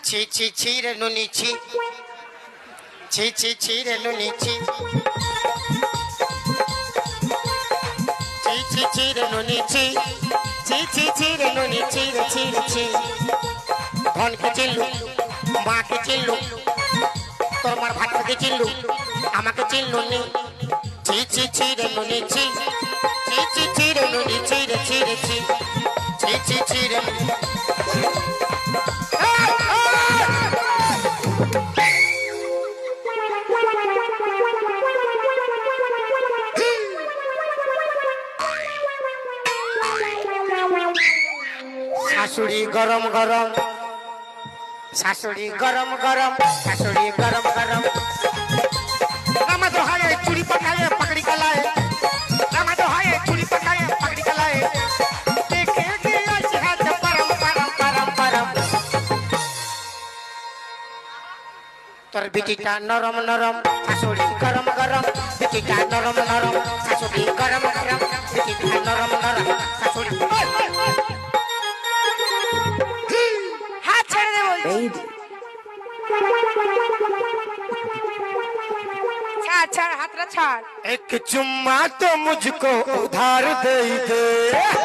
ছি ছি ছি রে নুনি ছি ছি ছি ছি রে নুনি ছি ছি ছি ছি রে নুনি ছি ছি ছি ছি রে নুনি ছি রে ছি রে ছি ধনকে চিনলু মাকে চিনলু তোর মার ভাতকে চিনলু আমাকে চিনলু নি ছি ছি ছি রে নুনি ছি ছি ছি ছি রে নুনি ছি রে ছি রে ছি ছি ছি ছি রে শাশুড়ি গরম গরম শাশুড়ি গরম গরম শাশুড়ি গরম গরম রামা তো হায় চুরি পকায়ে পকড়ি কলায়ে রামা তো হায় চুরি পকায়ে পকড়ি কলায়ে দেখে গিয়া হাত পরম পরম পরম পরম তোর বিটিটা নরম নরম শাশুড়ি গরম গরম বিটিটা নরম নরম শাশুড়ি গরম গরম বিটিটা নরম নরম শাশুড়ি Baby. छाड़ हाथ रा छाड़ एक चुम्मा तो मुझको उधार दे दे